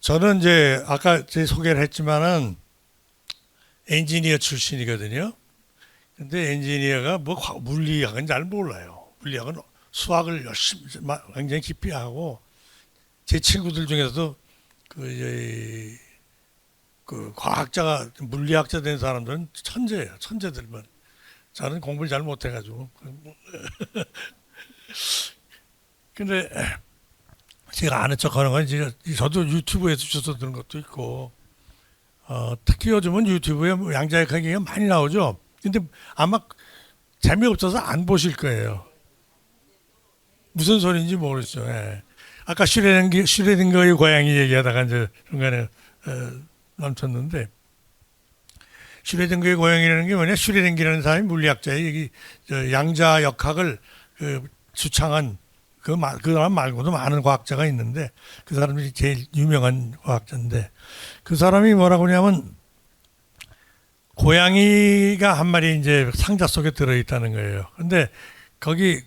저는 이제 아까 제 소개를 했지만은 엔지니어 출신이거든요. 근데 엔지니어가 뭐 물리학은 잘 몰라요. 물리학은 수학을 열심히 굉장히 깊이 하고 제 친구들 중에서도 그, 이제 그 과학자가 물리학자 된 사람들은 천재예요. 천재들만. 저는 공부를 잘 못해가지고. 근데 제가 아는 척하는 건 저도 유튜브에서 주워 들은 것도 있고 특히 요즘은 유튜브에 뭐 양자역 얘기가 많이 나오죠. 근데 아마 재미없어서 안 보실 거예요. 무슨 소리인지 모르겠죠. 예. 아까 슈레딩거의 고양이 얘기하다가 이제 중간에 멈췄는데 슈레딩거의 고양이라는 게 뭐냐? 슈레딩기라는 사람이 물리학자의 양자역학을 주창한 그 사람 말고도 많은 과학자가 있는데 그 사람이 제일 유명한 과학자인데 그 사람이 뭐라고 하냐면 고양이가 한 마리 이제 상자 속에 들어있다는 거예요. 근데 거기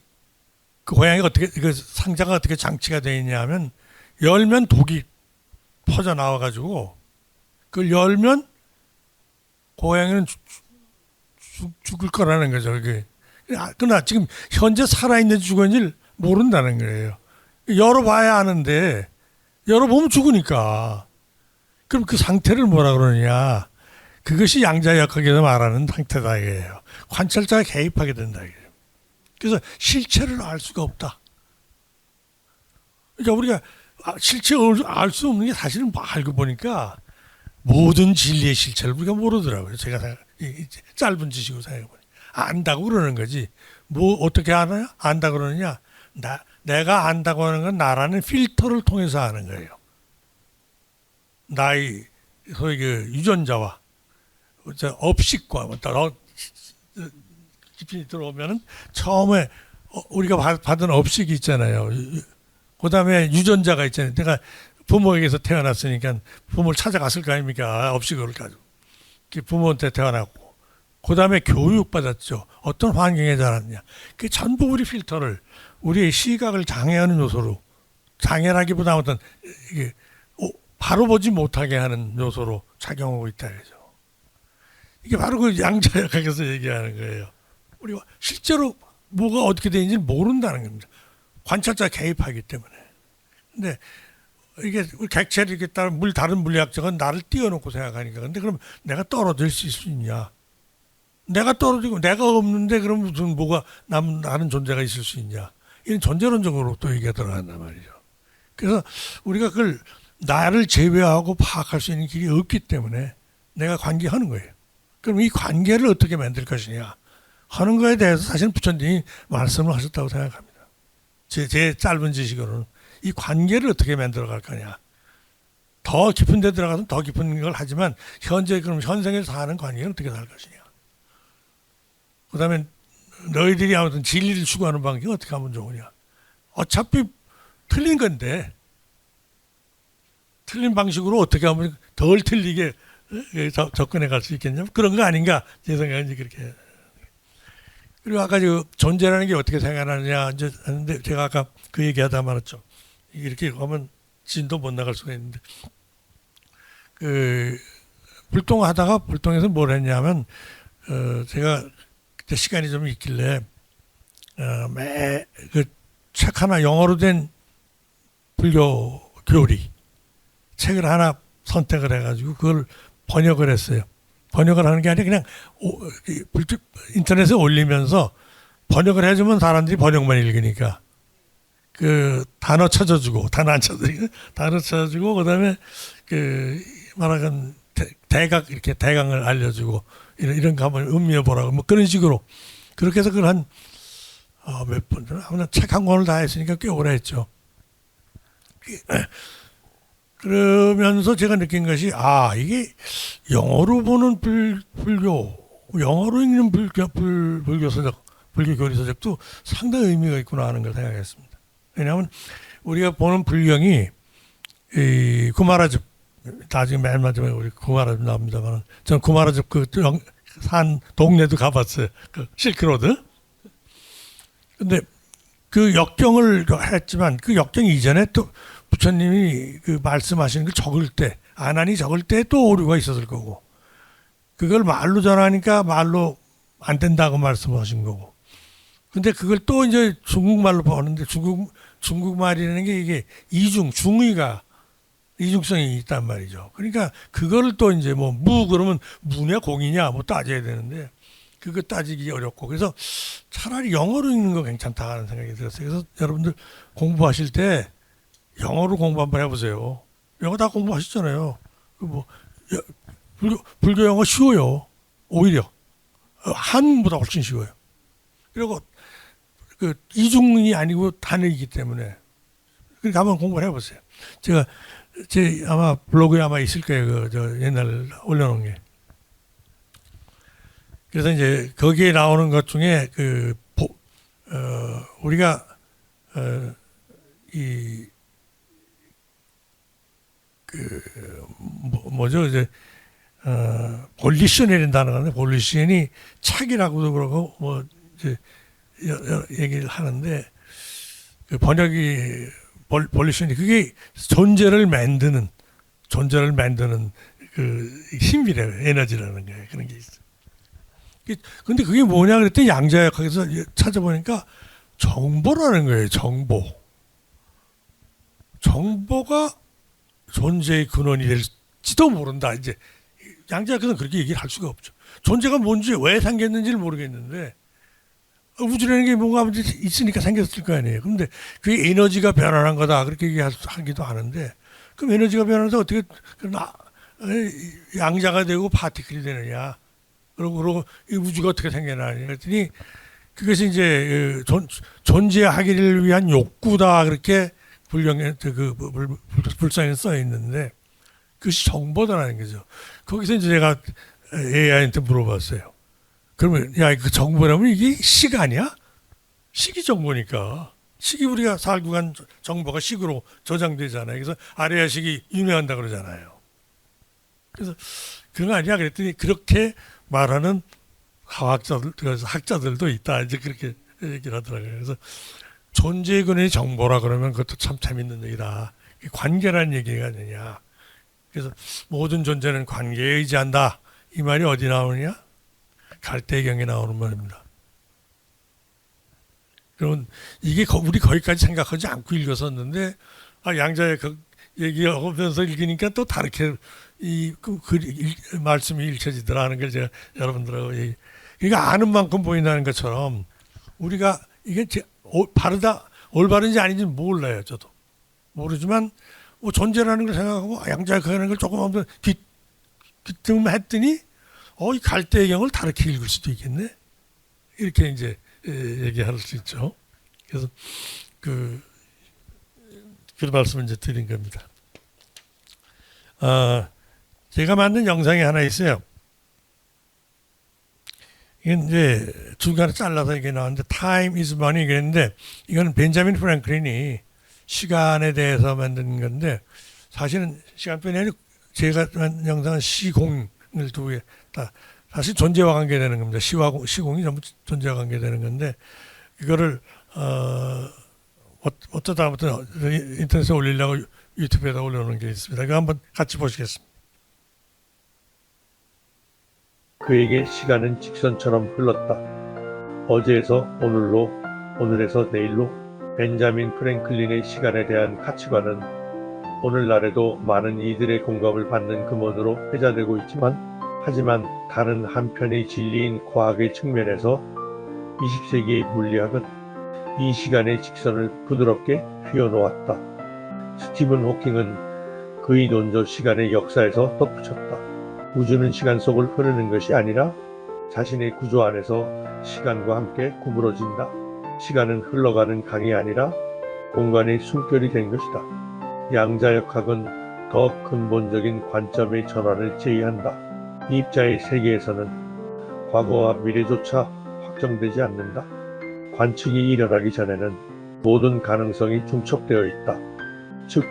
그 고양이가 어떻게 그 상자가 어떻게 장치가 되어 있냐면 열면 독이 퍼져 나와 가지고 그걸 열면 고양이는 죽을 거라는 거죠. 그게. 그러나 지금 현재 살아있는지 죽었는지 모른다는 거예요. 열어봐야 아는데 열어보면 죽으니까. 그럼 그 상태를 뭐라 그러느냐. 그것이 양자역학에서 말하는 상태다 이거예요. 관찰자가 개입하게 된다 이거예요. 그래서 실체를 알 수가 없다. 그러니까 우리가 실체를 알 수 없는 게 사실은 알고 보니까 모든 진리의 실체를 우리가 모르더라고요. 제가 짧은 지식으로 생각해보니. 안다고 그러는 거지. 뭐 어떻게 아나요? 안다 그러느냐. 내가 안다고 하는 건 나라는 필터를 통해서 아는 거예요. 나의 소위 그 유전자와 업식과 깊이 들어오면은 처음에 우리가 받은 업식이 있잖아요. 그 다음에 유전자가 있잖아요. 내가 부모에게서 태어났으니까 부모를 찾아갔을 거 아닙니까? 업식을 가지고. 부모한테 태어났고. 그 다음에 교육받았죠. 어떤 환경에 자랐냐. 그 전부 우리 필터를, 우리의 시각을 장애하는 요소로, 장애라기보다 어떤, 이게, 바로 보지 못하게 하는 요소로 작용하고 있다. 그죠. 이게 바로 그 양자역학에서 얘기하는 거예요. 우리가 실제로 뭐가 어떻게 되는지 모른다는 겁니다. 관찰자 개입하기 때문에. 근데 이게 객체를 이렇게 따른 다른 물리학자가 나를 띄워놓고 생각하니까. 근데 그럼 내가 떨어질 수 있냐? 내가 떨어지고 내가 없는데 그럼 무슨 뭐가 다른 존재가 있을 수 있냐? 이런 존재론적으로 또 얘기가 들어간단 말이죠. 그래서 우리가 그걸 나를 제외하고 파악할 수 있는 길이 없기 때문에 내가 관계하는 거예요. 그럼 이 관계를 어떻게 만들 것이냐 하는 거에 대해서 사실 부처님이 말씀을 하셨다고 생각합니다. 제 짧은 지식으로는 이 관계를 어떻게 만들어 갈 거냐. 더 깊은 데 들어가서 더 깊은 걸 하지만 현재 그럼 현생에서 사는 관계는 어떻게 살 것이냐. 그 다음에 너희들이 아무튼 진리를 추구하는 방식이 어떻게 하면 좋으냐. 어차피 틀린 건데 틀린 방식으로 어떻게 하면 덜 틀리게 접근해 갈 수 있겠냐. 그런 거 아닌가. 제 생각은 그렇게. 그리고 아까 존재라는 게 어떻게 생각하느냐 하는데 제가 아까 그 얘기하다 말았죠. 이렇게 하면 진도 못 나갈 수가 있는데 그 불동하다가 불동에서 뭘 했냐면 제가 그때 시간이 좀 있길래 매 그 책 하나 영어로 된 불교 교리 책을 하나 선택을 해가지고 그걸 번역을 했어요. 번역을 하는 게 아니라 그냥 인터넷에 올리면서 번역을 해주면 사람들이 번역만 읽으니까 그 단어 찾아주고 단어 안 찾아주고 단어 찾아주고 그다음에 그 말하건 대각 이렇게 대강을 알려주고 이런 거 한번 음미해 보라고 뭐 그런 식으로 그렇게 해서 그걸 한 몇 번 아무나 책 한 권을 다 했으니까 꽤 오래 했죠. 그러면서 제가 느낀 것이 이게 영어로 보는 불교, 영어로 읽는 불교 서적, 불교 교리 서적도 상당히 의미가 있구나 하는 걸 생각했습니다. 왜냐하면 우리가 보는 불경이 이 구마라집 나중에 맨 마지막에 우리 구마라집 나옵니다만 저는 구마라집 그 산 동네도 가봤어요. 그 실크로드. 근데 그 역경을 했지만 그 역경 이전에 또 부처님이 그 말씀하시는 걸 적을 때, 안한이 적을 때 또 오류가 있었을 거고, 그걸 말로 전하니까 말로 안 된다고 말씀하신 거고. 근데 그걸 또 이제 중국말로 보는데 중국말이라는 게 이게 이중성이 있단 말이죠. 그러니까 그거를 또 이제 뭐 그러면 무냐 공이냐 뭐 따져야 되는데 그거 따지기 어렵고, 그래서 차라리 영어로 읽는 거 괜찮다 하는 생각이 들었어요. 그래서 여러분들 공부하실 때 영어로 공부 한번 해보세요. 영어 다 공부하셨잖아요. 그 뭐 불교 영어 쉬워요. 오히려 한문보다 훨씬 쉬워요. 그리고 그 이중이 아니고 단어이기 때문에 그러니까 한번 공부를 해보세요. 제가 제 아마 블로그에 아마 있을 거예요. 그 저 옛날 올려놓은 게. 그래서 이제 거기에 나오는 것 중에 우리가 뭐죠 이제 볼리션이라는 단어가 있는데, 볼리션이 착이라고도 그러고 뭐 이제 여러 얘기를 하는데, 그 번역이 볼리션이 그게 존재를 만드는 그 힘이래요. 에너지라는 거예요. 그런 게 있어. 근데 그게 뭐냐 그랬더니 양자역학에서 찾아보니까 정보라는 거예요. 정보가 존재의 근원이 될지도 모른다. 이제 양자역학은 그렇게 얘기를 할 수가 없죠. 존재가 뭔지 왜 생겼는지를 모르겠는데 우주라는 게 뭔가 있으니까 생겼을 거 아니에요. 그런데 그게 에너지가 변화한 거다 그렇게 얘기하기도 하는데, 그럼 에너지가 변화해서 어떻게 양자가 되고 파티클이 되느냐? 그러고 이 우주가 어떻게 생겨나냐? 그랬더니 그것이 이제 존재하기를 위한 욕구다 그렇게 불상에 써 있는데, 그것이 정보다라는 거죠. 거기서 이제 제가 AI한테 물어봤어요. 그러면 야, 그 정보라면 이게 시간이야? 시기 정보니까. 시기 우리가 살고 간 정보가 식으로 저장되잖아요. 그래서 아레아식이 유명한다 그러잖아요. 그래서 그런 거 아니야? 그랬더니 그렇게 말하는 학자들도 있다. 이제 그렇게 얘기를 하더라고요. 그래서 존재의 근원이 정보라 그러면 그것도 참 재밌는 얘기다. 관계라는 얘기가 아니냐. 그래서 모든 존재는 관계에 의지한다. 이 말이 어디 나오느냐? 갈대경에 나오는 말입니다. 그러면 이게 우리 거기까지 생각하지 않고 읽었었는데, 양자의 얘기하면서 읽으니까 또 다르게 말씀이 읽혀지더라 하는 걸 제가 여러분들하고 그러니까 아는 만큼 보인다는 것처럼 우리가 이게 바르다 올바른지 아닌지 몰라요. 저도 모르지만 뭐 존재라는 걸 생각하고 양자역학이라는 걸 조금 한번 귀뜸했더니 이 갈대경을 다르게 읽을 수도 있겠네. 이렇게 이제 얘기할 수 있죠. 그래서 그 말씀을 이제 드린 겁니다. 제가 만든 영상이 하나 있어요. 이건 이제 중간에 잘라서 이게 나왔는데 Time is Money 그랬는데, 이거는 벤자민 프랭클린이 시간에 대해서 만든 건데, 사실은 시간뿐이 아니고 제가 만든 영상은 시공을 두 개 다 사실 존재와 관계되는 겁니다. 시공이 전부 존재와 관계되는 건데, 이거를 어쩌다 아무튼 인터넷에 올리려고 유튜브에다 올려놓은 게 있습니다. 이거 한번 같이 보시겠습니다. 그에게 시간은 직선처럼 흘렀다. 어제에서 오늘로, 오늘에서 내일로. 벤자민 프랭클린의 시간에 대한 가치관은 오늘날에도 많은 이들의 공감을 받는 근원으로 회자되고 있지만, 하지만 다른 한편의 진리인 과학의 측면에서 20세기의 물리학은 이 시간의 직선을 부드럽게 휘어놓았다. 스티븐 호킹은 그의 논조 시간의 역사에서 덧붙였다. 우주는 시간 속을 흐르는 것이 아니라 자신의 구조 안에서 시간과 함께 구부러진다. 시간은 흘러가는 강이 아니라 공간의 숨결이 된 것이다. 양자역학은 더 근본적인 관점의 전환을 제의한다. 입자의 세계에서는 과거와 미래조차 확정되지 않는다. 관측이 일어나기 전에는 모든 가능성이 중첩되어 있다. 즉,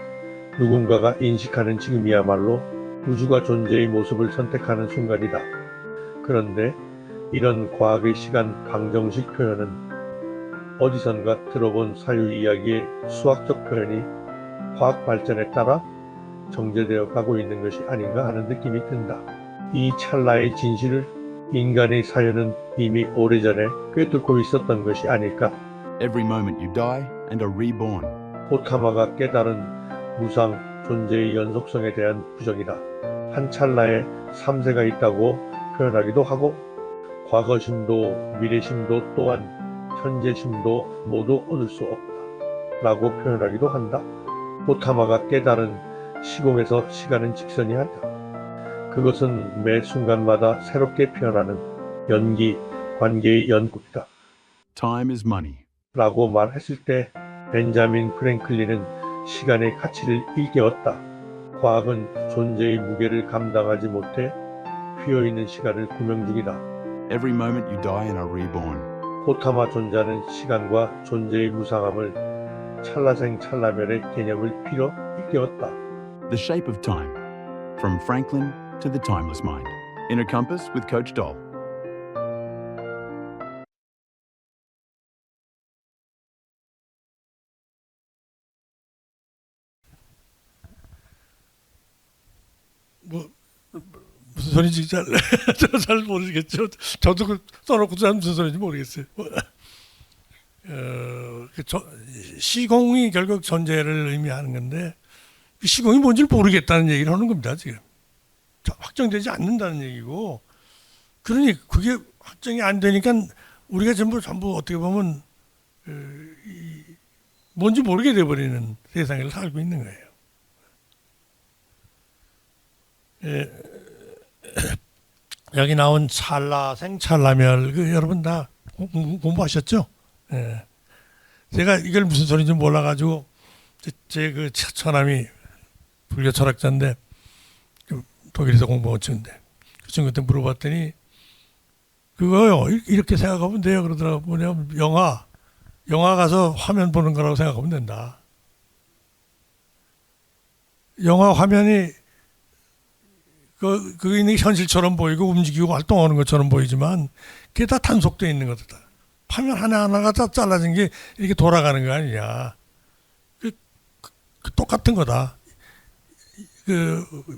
누군가가 인식하는 지금이야말로 우주가 존재의 모습을 선택하는 순간이다. 그런데 이런 과학의 시간 방정식 표현은 어디선가 들어본 사유 이야기의 수학적 표현이 과학 발전에 따라 정제되어 가고 있는 것이 아닌가 하는 느낌이 든다. 이 찰나의 진실을 인간의 사연은 이미 오래전에 꿰뚫고 있었던 것이 아닐까. Every moment you die and are reborn. 호타마가 깨달은 무상 존재의 연속성에 대한 부정이다. 한 찰나에 3세가 있다고 표현하기도 하고 과거심도 미래심도 또한 현재심도 모두 얻을 수 없다 라고 표현하기도 한다. 호타마가 깨달은 시공에서 시간은 직선이 아니다. 그것은 매 순간마다 새롭게 피어나는 연기, 관계의 연극이다 Time is money. 라고 말했을 때 벤자민 프랭클린은 시간의 가치를 일깨웠다. 과학은 존재의 무게를 감당하지 못해 휘어있는 시간을 구명 중이다. Every moment you die and are reborn. 호타마 존자는 시간과 존재의 무상함을 찰나생 찰나멸의 개념을 필어 일깨웠다. The Shape of Time. From Franklin to the Timeless Mind. Inner Compass with Coach Doll. 뭐 무슨 소리인지 잘 모르겠죠. 저도 그 써놓고 잘 무슨 소리인지 모르겠어요. 시공이 결국 존재를 의미하는 건데 그 시공이 뭔지 모르겠다는 얘기를 하는 겁니다. 지금 확정되지 않는다는 얘기고, 그러니 그게 확정이 안 되니까 우리가 전부 어떻게 보면 뭔지 모르게 돼버리는 세상을 살고 있는 거예요. 여기 나온 찰나생 찰나멸, 여러분 다 공부하셨죠? 예. 제가 이걸 무슨 소리인지 몰라가지고 제 그 처남이 불교 철학자인데 독일에서 공부한 친구인데 그 친구한테 물어봤더니 그거요 이렇게 생각하면 돼요 그러더라고. 뭐냐면 영화 가서 화면 보는 거라고 생각하면 된다. 영화 화면이 그 있는 게 현실처럼 보이고 움직이고 활동하는 것처럼 보이지만 그게 다 단속되어 있는 거다. 화면 하나하나가 다 잘라진 게 이렇게 돌아가는 거 아니냐. 그 똑같은 거다.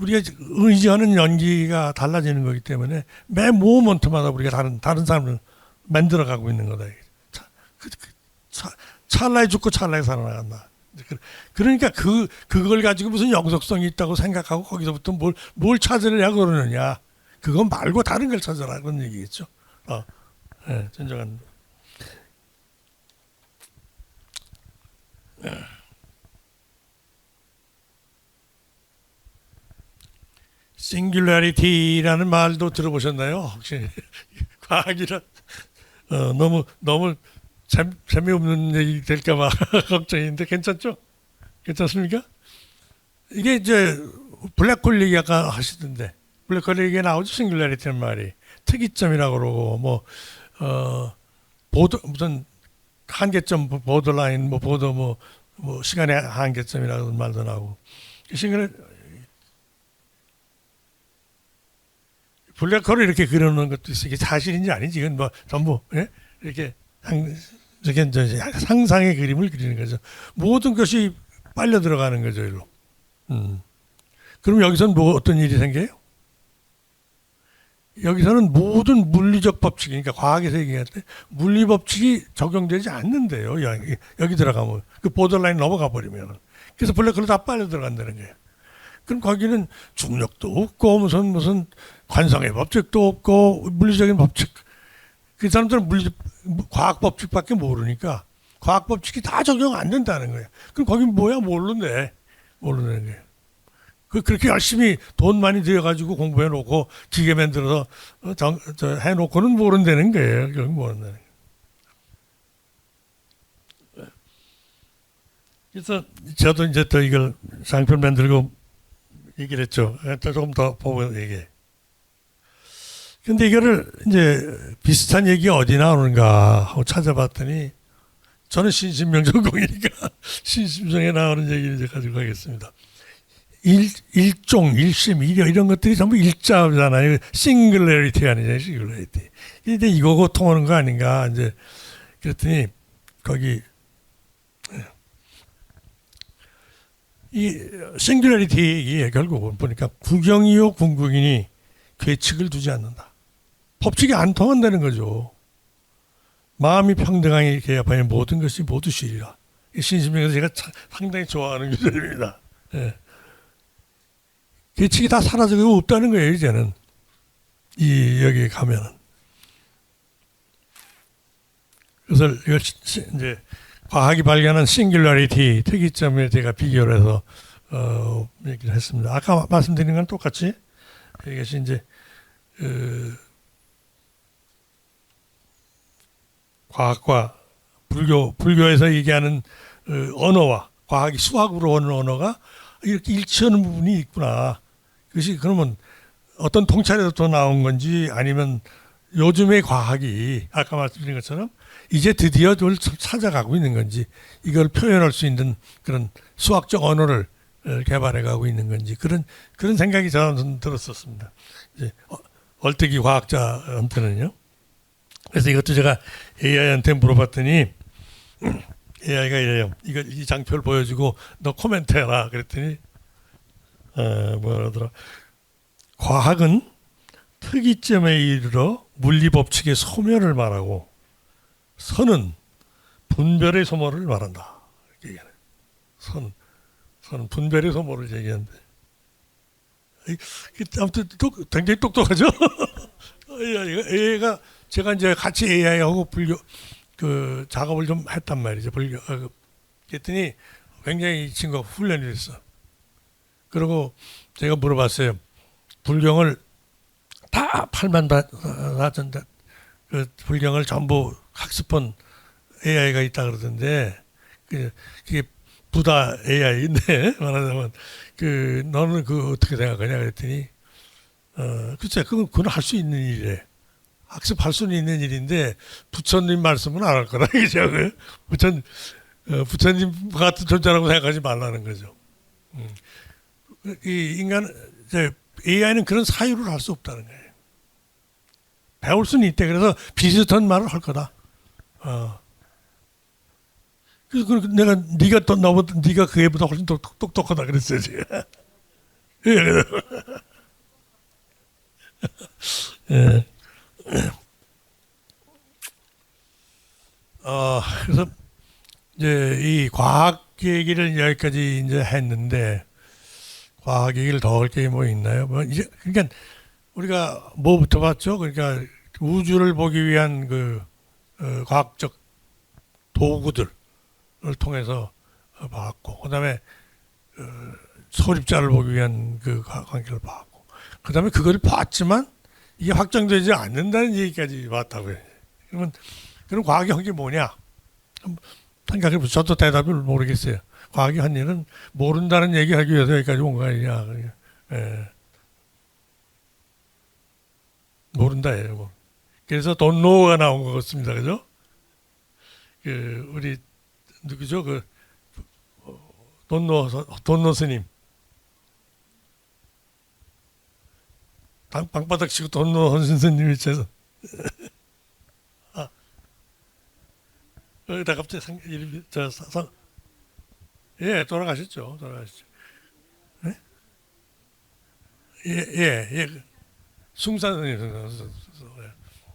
우리가 의지하는 연기가 달라지는 거기 때문에 매 모먼트마다 우리가 다른 사람을 만들어가고 있는 거다. 찰나에 죽고 찰나에 살아나간다. 그러니까 그걸 가지고 무슨 영속성이 있다고 생각하고 거기서부터 뭘 찾으려고 그러느냐. 그건 말고 다른 걸 찾아라 그런 얘기겠죠. 네, 진정한. 싱귤라리티라는 말도 들어보셨나요? 혹시 과학이라 너무 재미없는 얘기 될까봐 걱정인데 괜찮죠? 괜찮습니까? 이게 이제 블랙홀 얘기 아까 하시던데 블랙홀 얘기가 나오죠. 싱귤라리티라는 말이 특이점이라고 그러고 무슨 한계점 보더라인 뭐 시간의 한계점이라는 말도 나오고 블랙홀을 이렇게 그려놓은 것도 있어요. 이게 사실인지 아닌지 이건 뭐 전부 이렇게 상상의 그림을 그리는 거죠. 모든 것이 빨려 들어가는 거죠, 일로. 그럼 여기서는 어떤 일이 생겨요? 여기서는 모든 물리적 법칙, 그러니까 과학에서 얘기할 때 물리 법칙이 적용되지 않는데요. 여기 들어가면 그 보더라인 넘어가 버리면 그래서 블랙홀로 다 빨려 들어간다는 거예요. 그럼 거기는 중력도 없고 무슨 관성의 법칙도 없고 물리적인 법칙. 그 사람들은 과학 법칙밖에 모르니까 과학 법칙이 다 적용 안 된다는 거예요. 그럼 거기 뭐야 모르는 거예요. 그렇게 열심히 돈 많이 들여가지고 공부해놓고 기계 만들어서 해놓고는 모른다는 거예요. 결국 모른다는 거예요. 그래서 저도 이제 또 이걸 상편 만들고 얘기를 했죠. 조금 더 보고 얘기해. 근데 이거를 이제 비슷한 얘기 어디 나오는가 하고 찾아봤더니 저는 신신명 전공이니까 신심성에 나오는 얘기를 이제 가지고 가겠습니다. 일종, 일심, 일여 이런 것들이 전부 일자잖아요. 싱글레리티 아니잖아요. 싱글레리티. 근데 이거고 통하는 거 아닌가 이제 그랬더니 거기 이 싱귤러리티 얘기에 결국은 보니까 국영이요 궁극이니 괴측을 두지 않는다. 법칙이 안 통한다는 거죠. 마음이 평등하게 개합하여 모든 것이 모두 쉬리라. 신심에서 제가 상당히 좋아하는 구절입니다. 예. 계측이 다 사라지고 없다는 거예요. 이제는 여기 가면은. 그래서 이걸 이제 과학이 발견한 싱귤러리티 특이점에 제가 비교를 해서 얘기를 했습니다. 아까 말씀드린 건 똑같이 이것이 이제 과학과 불교에서 얘기하는 언어와 과학이 수학으로 오는 언어가 이렇게 일치하는 부분이 있구나. 그것이 그러면 어떤 통찰에서 나온 건지 아니면 요즘의 과학이 아까 말씀드린 것처럼 이제 드디어 그걸 찾아가고 있는 건지 이걸 표현할 수 있는 그런 수학적 언어를 개발해가고 있는 건지 그런 생각이 저는 들었었습니다. 이제 얼뜨기 과학자한테는요. 그래서 이것도 제가 AI한테 물어봤더니 AI가 이래요. 이 장표를 보여주고 너 코멘트해라. 그랬더니 뭐라더라. 과학은 특이점에 이르러 물리 법칙의 소멸을 말하고 선은 분별의 소멸을 말한다. 이렇게 얘기하네. 선은 분별의 소멸을 얘기하는데 아무튼 굉장히 똑똑하죠. AI가 제가 이제 같이 AI하고 불교 그 작업을 좀 했단 말이죠. 불교 그랬더니 굉장히 이 친구가 훈련이 됐어. 그리고 제가 물어봤어요. 불경을 다 8만 그 불경을 전부 학습한 AI가 있다 그러던데 그게 부다 AI인데 말하자면 너는 어떻게 생각하냐 그랬더니 글쎄 그건 할 수 있는 일이래. 학습할 수는 있는 일인데 부처님 말씀은 안 할 거라 이죠. 부처님 같은 존재라고 생각하지 말라는 거죠. 이 인간 AI는 그런 사유를 할 수 없다는 거예요. 배울 수는 있대. 그래서 비슷한 말을 할 거다. 그래서 내가 네가 그애보다 훨씬 똑똑하다 그랬어요. 제가. 예. 그래서 이제 이 과학 얘기를 여기까지 이제 했는데 과학 얘기를 더 할 게 뭐 있나요? 뭐 이제 그러니까 우리가 뭐부터 봤죠? 그러니까 우주를 보기 위한 과학적 도구들을 통해서 봤고, 그다음에 소립자를 보기 위한 관계를 봤고, 그다음에 그걸 봤지만 이게 확정되지 않는다는 얘기까지 봤다고요. 그러면 그럼 과학이 한 게 뭐냐? 생각해보세요. 저도 대답을 모르겠어요. 과학이 한 일은 모른다는 얘기하기 위해서 여기까지 온 거 아니냐. 예. 모른다예요. 뭐. 그래서 돈노가 나온 것 같습니다. 그죠? 우리 누구죠? 돈노 스님. 방바닥 치고 돈노 헌신스님이 있어서. 나 갑자기 이름이 예, 돌아가셨죠. 네? 예. 숭산스님.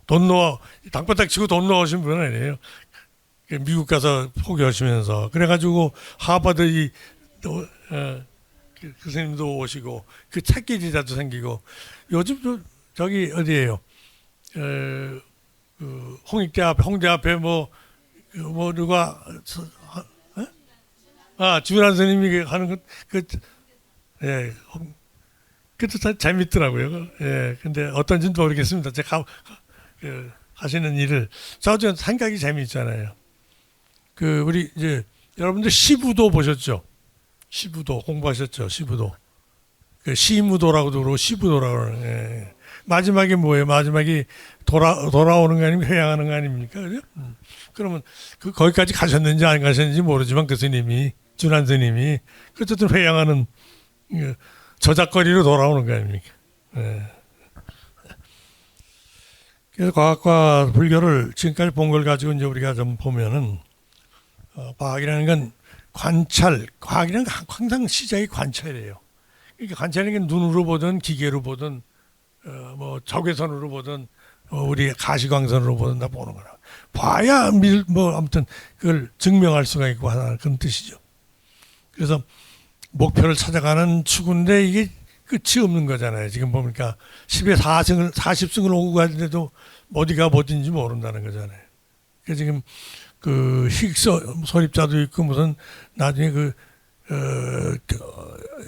돈노 방바닥 치고 돈 넣으신 분은 아니에요. 미국 가서 포기하시면서 그래가지고 하버드 그 선생님도 오시고 그 책기 지자도 생기고 요즘 저기 어디예요? 홍대 앞에 뭐 누가 주란 스님이 하는 예, 그것도 재밌더라고요. 예, 근데 어떤지는 모르겠습니다. 제가 하시는 일을 저도 생각이 재미있잖아요. 우리 이제 여러분들 시부도 보셨죠? 시부도 공부하셨죠? 시부도. 시무도라고도 그러고 시부도라고 그러는. 예. 마지막에 뭐예요? 마지막에 돌아오는 거 아니면 회양하는 거 아닙니까? 그죠? 그러면 거기까지 가셨는지 안 가셨는지 모르지만 그 스님이 준한 스님이 어쨌든 회양하는 저작거리로 돌아오는 거 아닙니까? 예. 그래서 과학과 불교를 지금까지 본 걸 가지고 이제 우리가 좀 보면은 과학이라는 건 관찰, 과학이란 항상 시작이 관찰이에요. 그러니까 관찰이란 게 눈으로 보든 기계로 보든 뭐 적외선으로 보든 우리 가시광선으로 보든 다 보는 거라. 봐야 뭐 아무튼 그걸 증명할 수가 있고 하는 그런 뜻이죠. 그래서 목표를 찾아가는 추구인데 이게 끝이 없는 거잖아요. 지금 보니까 10에 4승을 40승을 오고 가는데도 어디가 어딘지 모른다는 거잖아요. 그러니까 지금 그 희극 설입자도 있고 무슨 나중에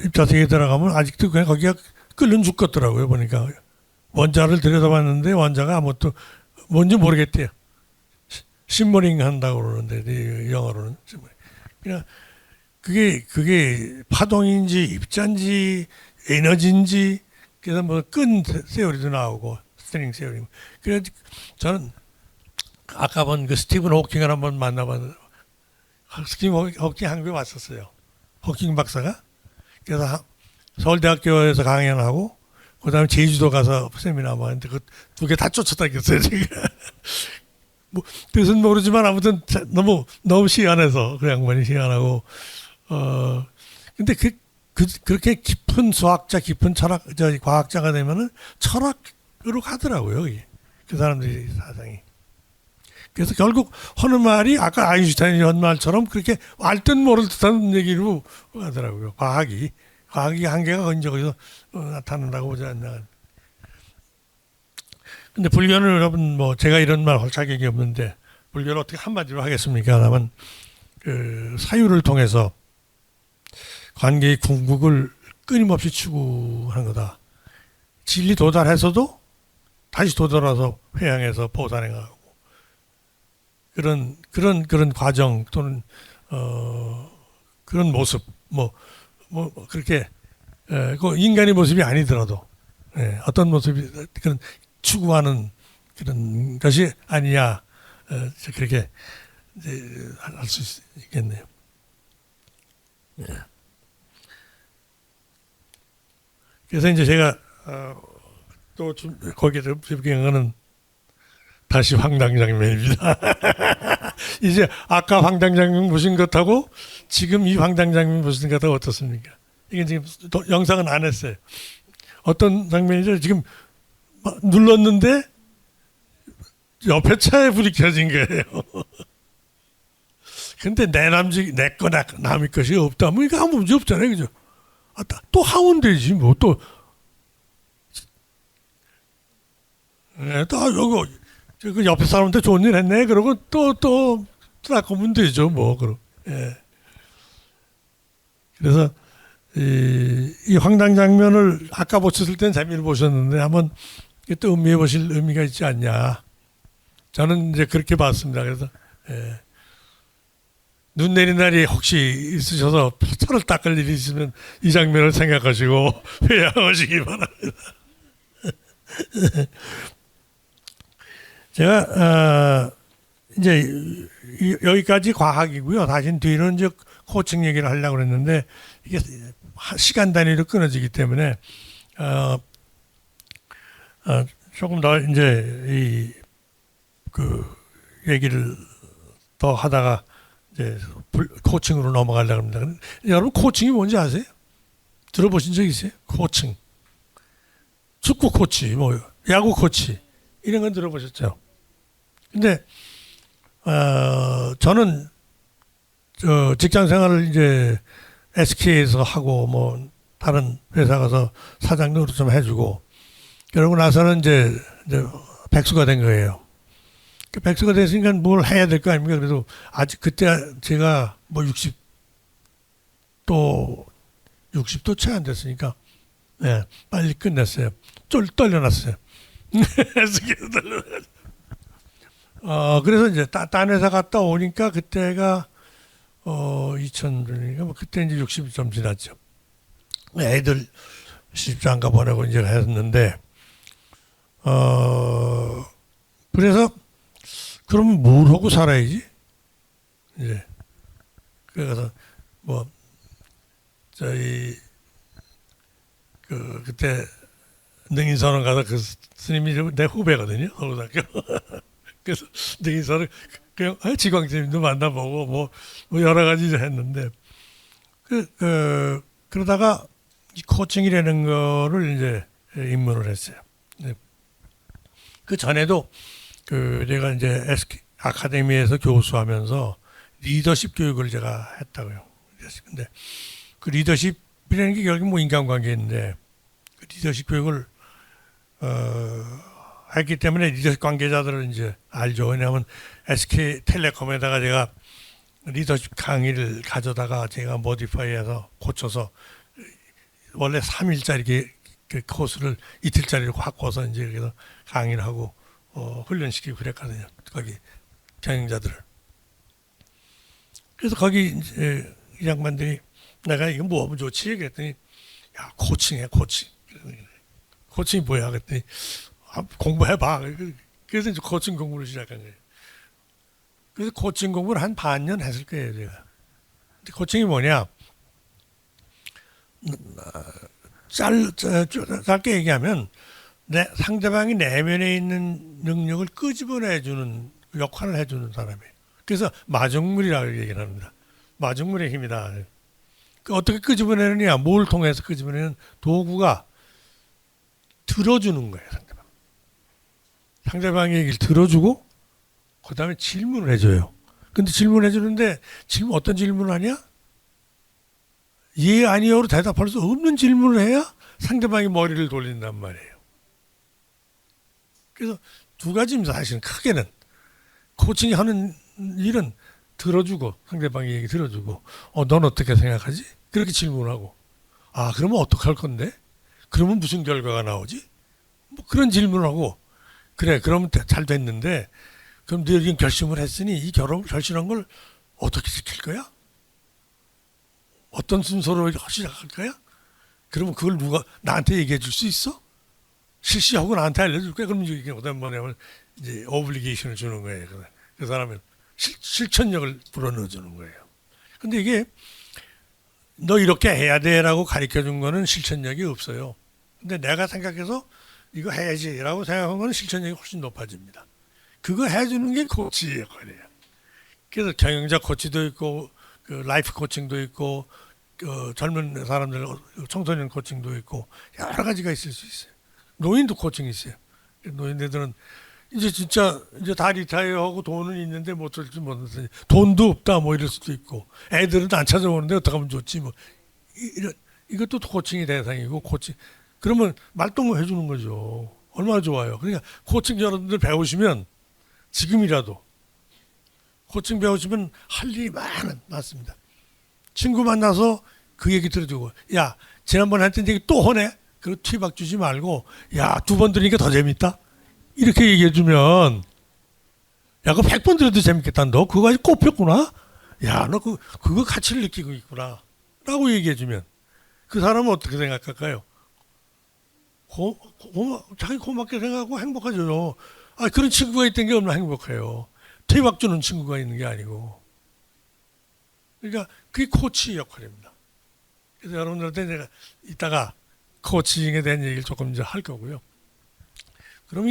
입자석에 들어가면 아직도 그냥 거기가 끓는 죽겠더라고요. 보니까 원자를 들여다봤는데 원자가 아무것도 뭔지 모르겠대요. 심머링 한다고 그러는데 영어로는 그냥 그게 파동인지 입자인지 에너지인지 그래서 뭐 끈 세어리도 나오고 스트링 세어리. 그래서 저는 아까 본 그 스티븐 호킹을 한번 만나봤는데 스티븐 호킹 한국에 왔었어요. 호킹 박사가. 그래서 서울대학교에서 강연하고 그다음에 제주도 가서 세미나 하는데 그 두 개 다 쫓아다녔어요 제가. 뭐 뜻은 모르지만 아무튼 너무 시원해서 그 양반이 시원하고 근데 그렇게 깊은 수학자, 깊은 과학자가 되면은 철학으로 가더라고요. 이게. 그 사람들이 사상이. 그래서 결국 하는 말이 아까 아인슈타인이 한 말처럼 그렇게 알듯 모를 듯한 얘기로 하더라고요. 과학이 한계가 거기서 나타난다고 보지 않나. 근데 불교는 여러분 뭐 제가 이런 말 할 자격이 없는데 불교를 어떻게 한마디로 하겠습니까? 하면 그 사유를 통해서 관계의 궁극을 끊임없이 추구하는 거다. 진리 도달해서도 다시 도달해서 회양해서 보살행하고 그런 과정 또는 그런 모습 뭐 그렇게 그 인간의 모습이 아니더라도 어떤 모습이 그런 추구하는 그런 것이 아니냐 그렇게 할 수 있겠네요. 그래서 이제 제가 또 거기에 집중하는 다시 황당장면입니다. 이제 아까 황당장면 보신 것하고 지금 이 황당장면 보신 것하고 어떻습니까? 이게 지금 영상은 안 했어요. 어떤 장면이죠? 지금 눌렀는데 옆에 차에 불이 켜진 거예요. 근데 내 거 남의 것이 없다면 이거 아무 문제 없잖아요, 그죠? 또 하면 되지 뭐 또. 또 요거 그 옆에 사람한테 좋은 일 했네. 그러고 또 닦으면 되죠, 뭐 그럼. 그래서 이 황당 장면을 아까 보셨을 땐 재미를 보셨는데 한번 또 음미해 보실 의미가 있지 않냐. 저는 이제 그렇게 봤습니다. 그래서 눈 내린 날이 혹시 있으셔서 차를 닦을 일이 있으면 이 장면을 생각하시고 회양하시기 바랍니다. 제가 이제 여기까지 과학이고요. 다시 뒤는 이제 코칭 얘기를 하려고 했는데 이게 시간 단위로 끊어지기 때문에 조금 더 이제 그 얘기를 더 하다가 이제 코칭으로 넘어가려고 합니다. 여러분 코칭이 뭔지 아세요? 들어보신 적 있어요? 코칭. 축구 코치, 뭐 야구 코치 이런 건 들어보셨죠? 근데 저는 직장 생활을 이제 SK에서 하고 뭐 다른 회사 가서 사장님으로 좀 해주고 그러고 나서는 이제 백수가 된 거예요. 백수가 됐으니까 뭘 해야 될 거 아닙니까? 그래도 아직 그때 제가 뭐 60도 채 안 됐으니까 빨리 끝냈어요. 떨려놨어요. 그래서 이제 딴 회사 갔다 오니까 그때가 2000년이니까 뭐 그때 이제 60이 좀 지났죠. 애들 시집장가 보내고 이제 했는데 그래서 그러면 뭘 하고 살아야지? 이제 그래서 뭐 저희 그때 능인선언 가서 그 스님이 내 후배거든요. 서울대학교. 그래서 능인선언 그냥 지광스님도 만나보고 뭐 여러 가지 했는데 그러다가 이 코칭이라는 거를 이제 입문을 했어요. 네. 그 전에도 내가 이제 SK 아카데미에서 교수하면서 리더십 교육을 제가 했다고요. 근데 그 리더십이라는 게 결국 뭐 인간관계인데 그 리더십 교육을 했기 때문에 리더십 관계자들은 이제 알죠. 왜냐하면 SK텔레콤에다가 제가 리더십 강의를 가져다가 제가 모디파이해서 고쳐서 원래 3일짜리 그 코스를 이틀짜리로 바꿔서 이제 그래서 강의를 하고 훈련시키고 그랬거든요. 거기 경영자들을. 그래서 거기 이제 이 양반들이 내가 이거 뭐 하면 좋지? 그랬더니 야 코칭해 코칭. 코칭이 뭐야? 그랬더니 공부해봐. 그래서 이제 코칭 공부를 시작한 거예요. 그래서 코칭 공부를 한 반년 했을 거예요, 제가. 근데 코칭이 뭐냐? 짧게 얘기하면 상대방이 내면에 있는 능력을 끄집어내주는 역할을 해주는 사람이에요. 그래서 마중물이라고 얘기를 합니다. 마중물의 힘이다. 어떻게 끄집어내느냐? 뭘 통해서 끄집어내는 도구가 들어주는 거예요, 상대방. 상대방의 얘기를 들어주고 그 다음에 질문을 해줘요. 근데 질문해 주는데 어떤 질문을 하냐? 예, 아니요로 대답할 수 없는 질문을 해야 상대방이 머리를 돌린단 말이에요. 그래서 두 가지입니다. 사실은 크게는 코칭이 하는 일은 들어주고 상대방의 얘기 들어주고 넌 어떻게 생각하지? 그렇게 질문하고 그러면 어떡할 건데? 그러면 무슨 결과가 나오지? 뭐 그런 질문을 하고 그래 그러면 잘 됐는데 그럼 너희는 결심을 했으니 이 결심한 걸 어떻게 지킬 거야? 어떤 순서로 시작할 거야? 그러면 그걸 누가 나한테 얘기해 줄 수 있어? 실시하고 나한테 알려줄 거야? 그럼 이게 뭐냐면 이제 오블리게이션을 주는 거예요. 그 사람은 실천력을 불어넣어 주는 거예요. 근데 이게 너 이렇게 해야 돼라고 가르쳐 준 거는 실천력이 없어요. 근데 내가 생각해서 이거 해야지라고 생각한 거는 실천력이 훨씬 높아집니다. 그거 해주는 게 코치 역할이에요. 그래서 경영자 코치도 있고 그 라이프 코칭도 있고 젊은 사람들 청소년 코칭도 있고 여러 가지가 있을 수 있어요. 노인도 코칭이 있어요. 노인들은 이제 진짜 이제 다 리타이어하고 돈은 있는데 못 쓸지 못하지 돈도 없다 뭐 이럴 수도 있고 애들은 안 찾아오는데 어떻게 하면 좋지 뭐 이것도 코칭의 대상이고 코칭 그러면 말동무 해주는 거죠. 얼마나 좋아요. 그러니까 코칭 여러분들 배우시면 지금이라도 코칭 배우시면 할 일이 많습니다. 친구 만나서 그 얘기 들어주고 야 지난번에 했던 얘기 또 하네? 그리고 튀박 주지 말고 야 2번 들으니까 더 재밌다? 이렇게 얘기해 주면 야 그거 100번 들어도 재밌겠다. 너 그거 아직 꼽혔구나? 야 너 그거 가치를 느끼고 있구나 라고 얘기해 주면 그 사람은 어떻게 생각할까요? 자기 고맙게 생각하고 행복하죠. 그런 친구가 있던 게 얼마나 행복해요. 퇴박 주는 친구가 있는 게 아니고. 그러니까 그게 코치 역할입니다. 그래서 여러분들한테 내가 이따가 코칭에 대한 얘기를 조금 이제 할 거고요. 그럼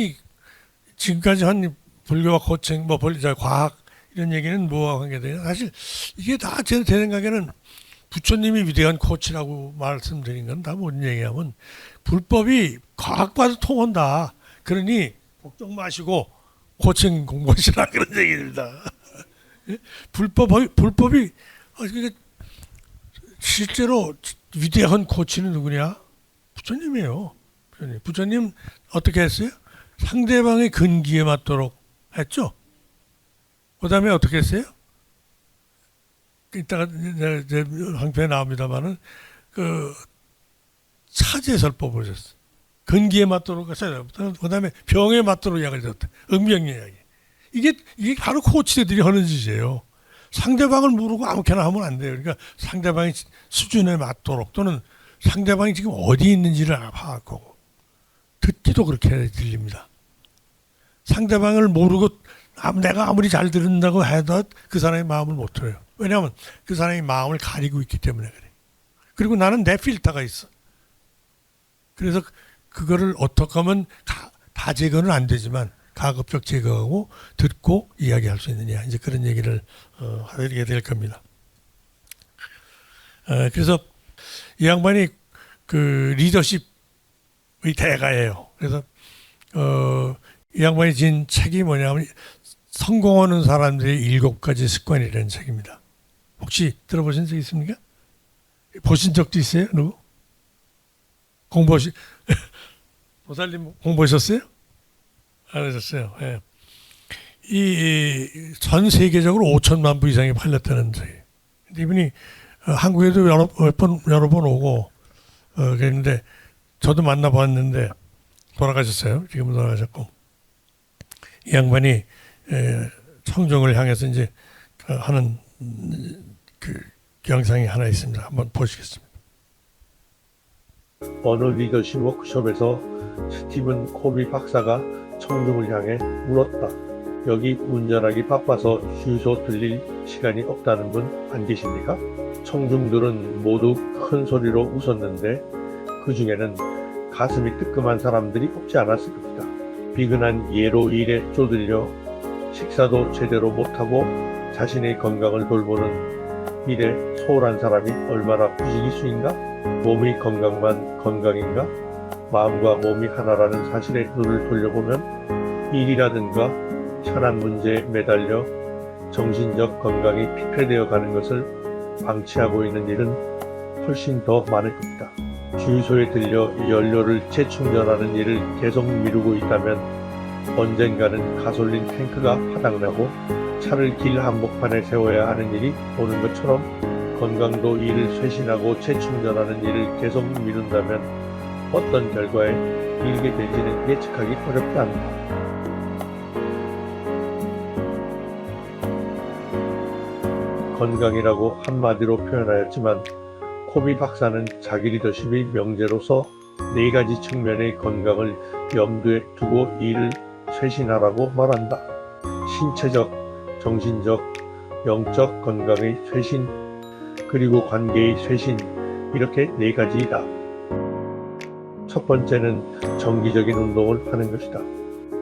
지금까지 한 불교와 코칭, 과학 이런 얘기는 뭐와 관계되냐? 사실 이게 다 제 생각에는 부처님이 위대한 코치라고 말씀드린 건 다 뭔 얘기냐면 불법이 과학과도 통한다. 그러니 걱정 마시고 코칭 공부하시라 그런 얘기입니다. 불법이 실제로 위대한 코치는 누구냐? 부처님이에요. 부처님 어떻게 했어요? 상대방의 근기에 맞도록 했죠. 그 다음에 어떻게 했어요? 이따가 제 항표에 나옵니다만은 그 차제설법을 줬어. 근기에 맞도록 했어요. 그 다음에 병에 맞도록 약을 줬다. 응병의 약이. 이게 바로 코치들이 하는 짓이에요. 상대방을 모르고 아무렇게나 하면 안 돼요. 그러니까 상대방의 수준에 맞도록 또는 상대방이 지금 어디 있는지를 파악하고 듣기도 그렇게 들립니다. 상대방을 모르고 내가 아무리 잘 들은다고 해도 그 사람의 마음을 못 들어요. 왜냐하면 그 사람의 마음을 가리고 있기 때문에 그래. 그리고 나는 내 필터가 있어. 그래서 그거를 어떻게 하면 다 제거는 안 되지만 가급적 제거하고 듣고 이야기할 수 있느냐. 이제 그런 얘기를 하게 될 겁니다. 그래서 이 양반이 그 리더십의 대가예요. 그래서 이 양반이 진 책이 뭐냐면 성공하는 사람들의 7가지 습관이라는 책입니다. 혹시 들어보신 적 있습니까? 보신 적도 있어요? 누구? 보살님 공부하셨어요? 안 하셨어요. 예. 이 전 세계적으로 5천만 부 이상이 팔렸다는 책이에요. 근데 이분이 한국에도 여러 번 오고 그랬는데 저도 만나봤는데 돌아가셨어요. 지금은 돌아가셨고 이 양반이 청중을 향해서 이제 하는 그 영상이 하나 있습니다. 한번 보시겠습니다. 어느 리더십 워크숍에서 스티븐 코비 박사가 청중을 향해 물었다. 여기 운전하기 바빠서 주유소 들릴 시간이 없다는 분 안 계십니까? 청중들은 모두 큰 소리로 웃었는데 그 중에는 가슴이 뜨끔한 사람들이 없지 않았을 겁니다. 비근한 예로 일에 쪼들려 식사도 제대로 못하고 자신의 건강을 돌보는 일에 소홀한 사람이 얼마나 부지기수인가? 몸이 건강만 건강인가? 마음과 몸이 하나라는 사실에 눈을 돌려보면 일이라든가 현안 문제에 매달려 정신적 건강이 피폐되어 가는 것을 방치하고 있는 일은 훨씬 더 많을 겁니다. 주유소에 들려 연료를 재충전하는 일을 계속 미루고 있다면 언젠가는 가솔린 탱크가 파닥나고 차를 길 한복판에 세워야 하는 일이 오는 것처럼 건강도 일을 쇄신하고 재충전하는 일을 계속 미룬다면 어떤 결과에 이르게 될지는 예측하기 어렵지 않다. 건강이라고 한마디로 표현하였지만 코비 박사는 자기 리더십의 명제로서 4가지 측면의 건강을 염두에 두고 일을 쇄신하라고 말한다. 신체적, 정신적, 영적 건강의 쇄신, 그리고 관계의 쇄신, 이렇게 4가지이다. 첫 번째는 정기적인 운동을 하는 것이다.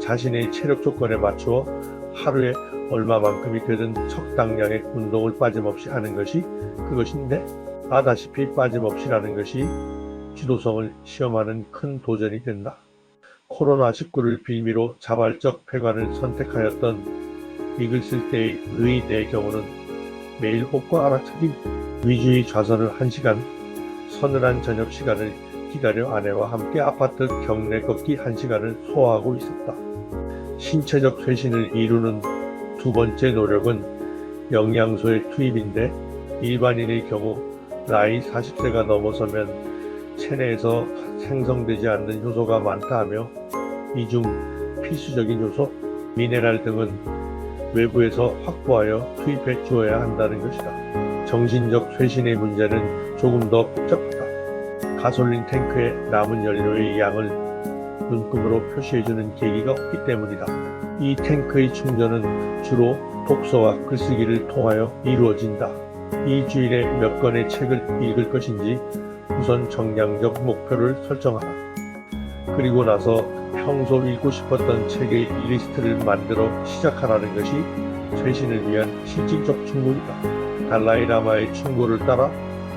자신의 체력 조건에 맞추어 하루에 얼마만큼이 되든 적당량의 운동을 빠짐없이 하는 것이 그것인데, 아다시피 빠짐없이라는 것이 지도성을 시험하는 큰 도전이 된다. 코로나19를 빌미로 자발적 폐관을 선택하였던 이글 쓸 때의 내 경우는 매일 호흡과 알아차림, 위주의 좌선을 1시간, 서늘한 저녁 시간을 기다려 아내와 함께 아파트 경내 걷기 1시간을 소화하고 있었다. 신체적 쇄신을 이루는 두 번째 노력은 영양소의 투입인데, 일반인의 경우 나이 40세가 넘어서면 체내에서 생성되지 않는 효소가 많다 하며 이 중 필수적인 효소, 미네랄 등은 외부에서 확보하여 투입해 주어야 한다는 것이다. 정신적 쇄신의 문제는 조금 더 복잡하다. 가솔린 탱크에 남은 연료의 양을 눈금으로 표시해주는 계기가 없기 때문이다. 이 탱크의 충전은 주로 독서와 글쓰기를 통하여 이루어진다. 이 주일에 몇 권의 책을 읽을 것인지 우선 정량적 목표를 설정하라. 그리고 나서 평소 읽고 싶었던 책의 리스트를 만들어 시작하라는 것이 쇄신을 위한 실질적 충고이다. 달라이 라마의 충고를 따라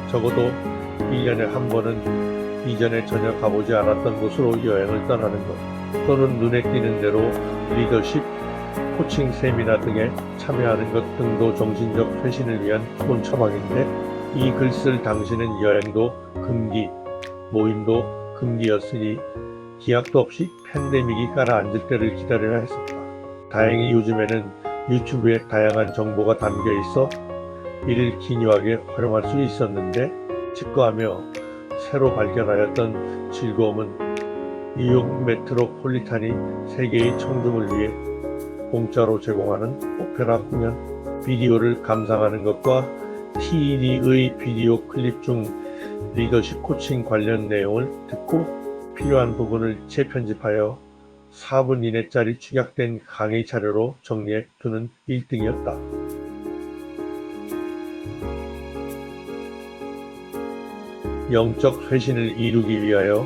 적어도 1년에 한 번은 이전에 전혀 가보지 않았던 곳으로 여행을 떠나는 것, 또는 눈에 띄는 대로 리더십, 코칭 세미나 등에 참여하는 것 등도 정신적 쇄신을 위한 좋은 처방인데, 이 글 쓸 당시는 여행도 금기, 모임도 금기였으니 기약도 없이 팬데믹이 가라앉을 때를 기다려야 했었다. 다행히 요즘에는 유튜브에 다양한 정보가 담겨 있어 이를 기묘하게 활용할 수 있었는데, 직거하며 새로 발견하였던 즐거움은 뉴욕 메트로폴리탄이 세계의 청중을 위해 공짜로 제공하는 오페라 공연, 비디오를 감상하는 것과 TED의 비디오 클립 중 리더십 코칭 관련 내용을 듣고 필요한 부분을 재편집하여 4분 이내짜리 축약된 강의 자료로 정리해 두는 1등이었다. 영적 쇄신을 이루기 위하여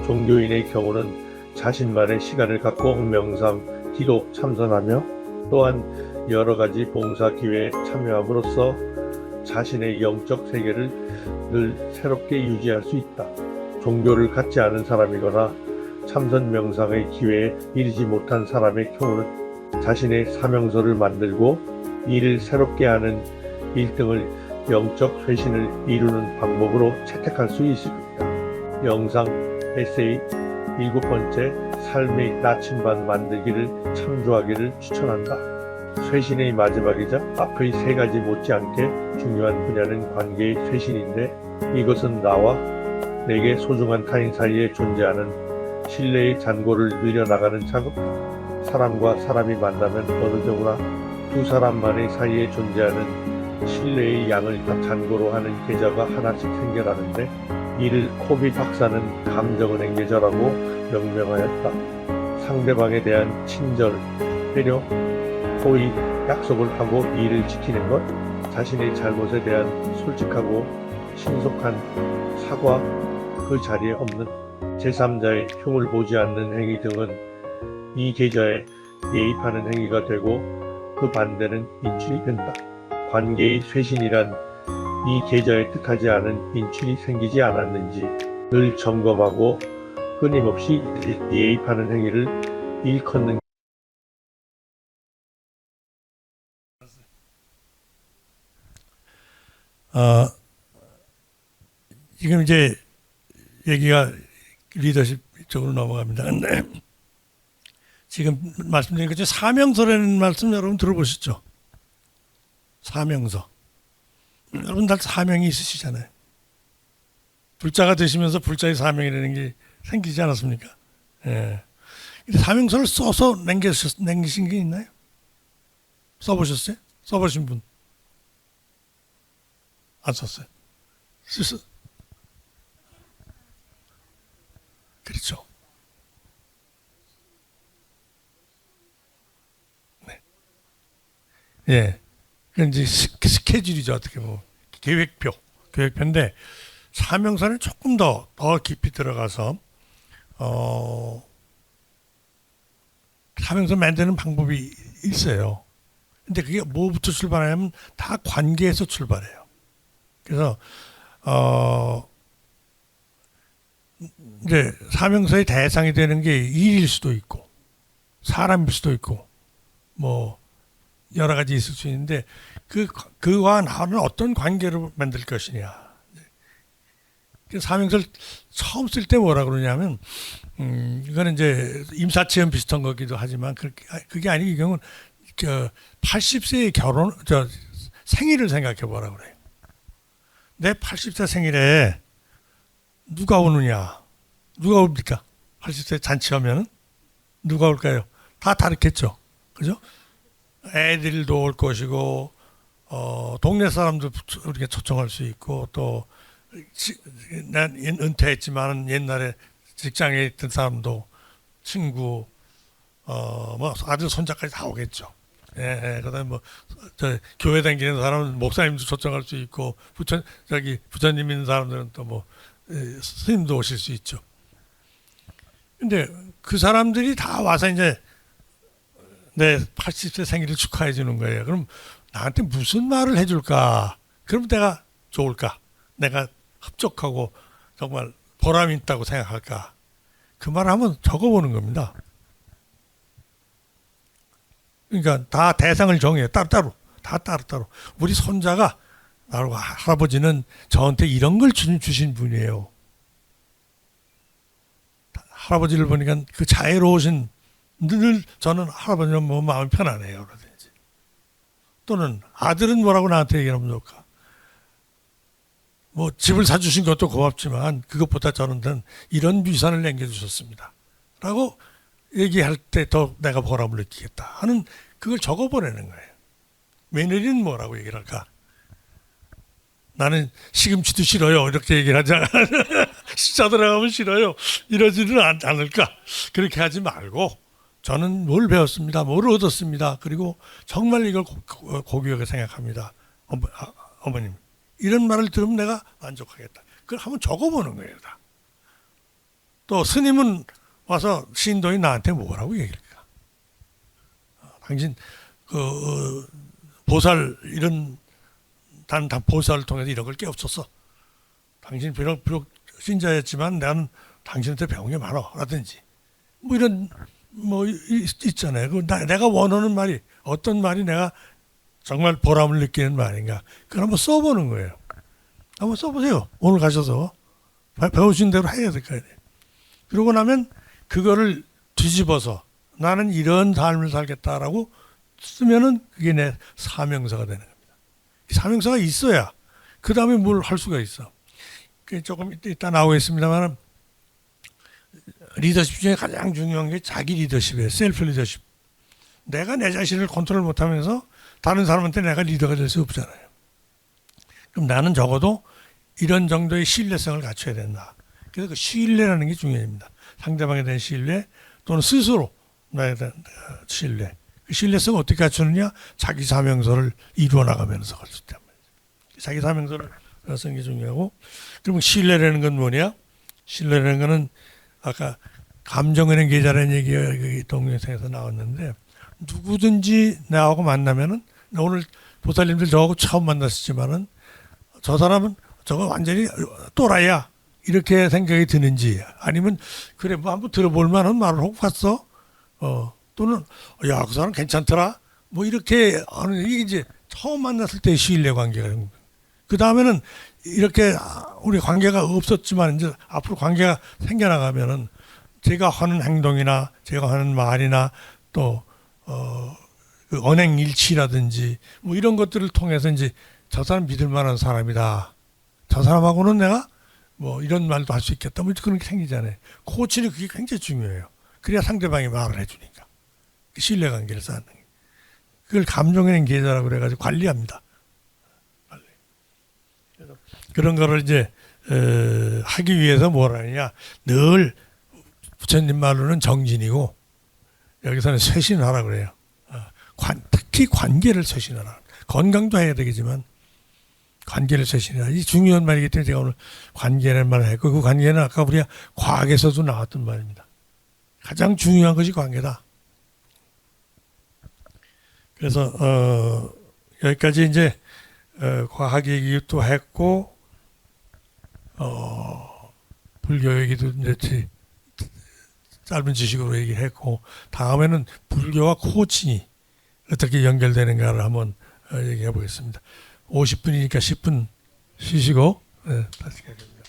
종교인의 경우는 자신만의 시간을 갖고 명상, 기도 참선하며 또한 여러 가지 봉사 기회에 참여함으로써 자신의 영적 세계를 늘 새롭게 유지할 수 있다. 종교를 갖지 않은 사람이거나 참선 명상의 기회에 이르지 못한 사람의 경우는 자신의 사명서를 만들고 이를 새롭게 하는 일등을 영적 쇄신을 이루는 방법으로 채택할 수 있습니다. 영상 에세이 7번째 삶의 나침반 만들기를 참조하기를 추천한다. 쇄신의 마지막이자 앞의 3가지 못지않게 중요한 분야는 관계의 쇄신인데 이것은 나와 내게 소중한 타인 사이에 존재하는 신뢰의 잔고를 늘려나가는 작업. 사람과 사람이 만나면 어느 정도나 두 사람만의 사이에 존재하는 신뢰의 양을 잔고로 하는 계좌가 하나씩 생겨나는데 이를 코비 박사는 감정은행 계좌라고 명명하였다. 상대방에 대한 친절, 배려, 호의, 약속을 하고 이를 지키는 것, 자신의 잘못에 대한 솔직하고 신속한 사과, 그 자리에 없는 제3자의 흉을 보지 않는 행위 등은 이 계좌에 예입하는 행위가 되고 그 반대는 인출이 된다. 관계의 쇄신이란 이 계좌에 뜻하지 않은 인출이 생기지 않았는지 늘 점검하고 끊임없이 예입하는 행위를 일컫는 지금 이제 얘기가 리더십 쪽으로 넘어갑니다. 근데 지금 말씀드린 것처럼 사명서라는 말씀 여러분 들어보셨죠? 사명서. 여러분 다 사명이 있으시잖아요. 불자가 되시면서 불자의 사명이라는 게 생기지 않았습니까? 예. 사명서를 써서 남기신 게 있나요? 써보셨어요? 써보신 분? 안 썼어요? 그렇죠. 네. 예. 그 이제 스케줄이죠. 어떻게 보면. 계획표인데 사명서는 조금 더 깊이 들어가서 사명서 만드는 방법이 있어요. 근데 그게 뭐부터 출발하냐면 다 관계에서 출발해요. 그래서 이제 사명서의 대상이 되는 게 일일 수도 있고 사람일 수도 있고 뭐 여러 가지 있을 수 있는데 그와 나는 어떤 관계를 만들 것이냐. 사명서를 처음 쓸 때 뭐라 그러냐면 이거는 이제 임사체험 비슷한 거기도 하지만 그게 아니고 이 경우는 80세의 생일을 생각해 보라 그래요. 내 80세 생일에 누가 오느냐? 누가 옵니까? 80세 잔치하면은 누가 올까요? 다 다르겠죠. 그죠? 애들도 올 것이고 동네 사람도 우리가 초청할 수 있고 또 난 은퇴했지만 옛날에 직장에 있던 사람도 친구 뭐 아들 손자까지 다 오겠죠. 예, 그다음에 뭐 저 교회 다니는 사람은 목사님도 초청할 수 있고 부처님 있는 사람들은 또 뭐 스님도 오실 수 있죠. 근데 그 사람들이 다 와서 이제 내 80세 생일을 축하해 주는 거예요. 그럼 나한테 무슨 말을 해줄까? 그럼 내가 좋을까? 내가 흡족하고 정말 보람 있다고 생각할까? 그 말을 한번 적어보는 겁니다. 그러니까 다 대상을 정해요. 따로따로. 다 따로따로. 우리 손자가 나로 할아버지는 저한테 이런 걸 주신 분이에요. 할아버지를 보니까 그 자애로우신 늘 저는 할아버지는 뭐 마음이 편안해요. 그러든지. 또는 아들은 뭐라고 나한테 얘기하면 좋을까? 뭐 집을 사주신 것도 고맙지만 그것보다 저는 이런 유산을 남겨주셨습니다. 라고 얘기할 때 더 내가 보람을 느끼겠다 하는 그걸 적어보내는 거예요. 며느리는 뭐라고 얘기를 할까? 나는 시금치도 싫어요. 이렇게 얘기를 하잖아. 숫자 들어가면 싫어요. 이러지는 않을까? 그렇게 하지 말고 저는 뭘 배웠습니다. 뭘 얻었습니다. 그리고 정말 이걸 고귀하게 생각합니다. 어머님. 이런 말을 들으면 내가 만족하겠다. 그걸 한번 적어보는 거예요. 다. 또 스님은 와서 신도인 나한테 뭐라고 얘기할까? 당신 보살 이런 단 보살을 통해서 이런 걸 깨우쳤어. 당신 비록 신자였지만 나는 당신한테 배운 게 많아라든지 뭐 이런 뭐 있잖아요. 내가 원하는 말이 어떤 말이 내가 정말 보람을 느끼는 말인가. 그걸 한번 써보는 거예요. 한번 써보세요. 오늘 가셔서 배우신 대로 해야 될 거예요. 그러고 나면 그거를 뒤집어서 나는 이런 삶을 살겠다라고 쓰면은 그게 내 사명서가 되는 겁니다. 사명서가 있어야 그 다음에 뭘 할 수가 있어. 그 조금 이따 나오겠습니다만 리더십 중에 가장 중요한 게 자기 리더십이에요. 셀프 리더십. 내가 내 자신을 컨트롤 못하면서 다른 사람한테 내가 리더가 될 수 없잖아요. 그럼 나는 적어도 이런 정도의 신뢰성을 갖춰야 된다. 그래서 그 신뢰라는 게 중요합니다. 상대방에 대한 신뢰 또는 스스로 나에 대한 신뢰. 그 신뢰성을 어떻게 갖추느냐? 자기 사명서를 이루어 나가면서 할 수 있단 말이죠. 자기 사명서를 쓰는 게 중요하고, 그러면 신뢰라는 건 뭐냐? 신뢰라는 거는 아까 감정은행 계좌라는 얘기가 동영상에서 나왔는데, 누구든지 나하고 만나면은 오늘 보살님들 저하고 처음 만났었지만은 저 사람은 저거 완전히 또라이야 이렇게 생각이 드는지, 아니면 그래 뭐 한번 들어볼 만한 말을 하고 갔어, 또는 야 그 사람 괜찮더라 뭐 이렇게 하는, 이게 이제 처음 만났을 때의 신뢰 관계가 되는 거예요. 그 다음에는 이렇게 우리 관계가 없었지만 이제 앞으로 관계가 생겨나가면은 제가 하는 행동이나 제가 하는 말이나 또 그 언행 일치라든지 뭐 이런 것들을 통해서 이제 저 사람 믿을 만한 사람이다. 저 사람하고는 내가 뭐 이런 말도 할 수 있겠다. 뭐 그런 게 생기잖아요. 코치는 그게 굉장히 중요해요. 그래야 상대방이 말을 해주니까. 신뢰관계를 쌓는 게. 그걸 감정의 계좌라고 그래가지고 관리합니다. 관리. 그래서 그런 거를 이제 하기 위해서 뭘 하느냐. 늘 부처님 말로는 정진이고 여기서는 쇄신하라 그래요. 특히 관계를 쇄신하라. 건강도 해야 되겠지만 관계를 쇄신하라. 이 중요한 말이기 때문에 제가 오늘 관계라는 말을 했고, 그 관계는 아까 우리가 과학에서도 나왔던 말입니다. 가장 중요한 것이 관계다. 그래서 여기까지 이제 과학 얘기도 했고, 불교 얘기도 이제 짧은 지식으로 얘기했고, 다음에는 불교와 코칭이 어떻게 연결되는가를 한번 얘기해 보겠습니다. 50분이니까 10분 쉬시고 다시 가겠습니다.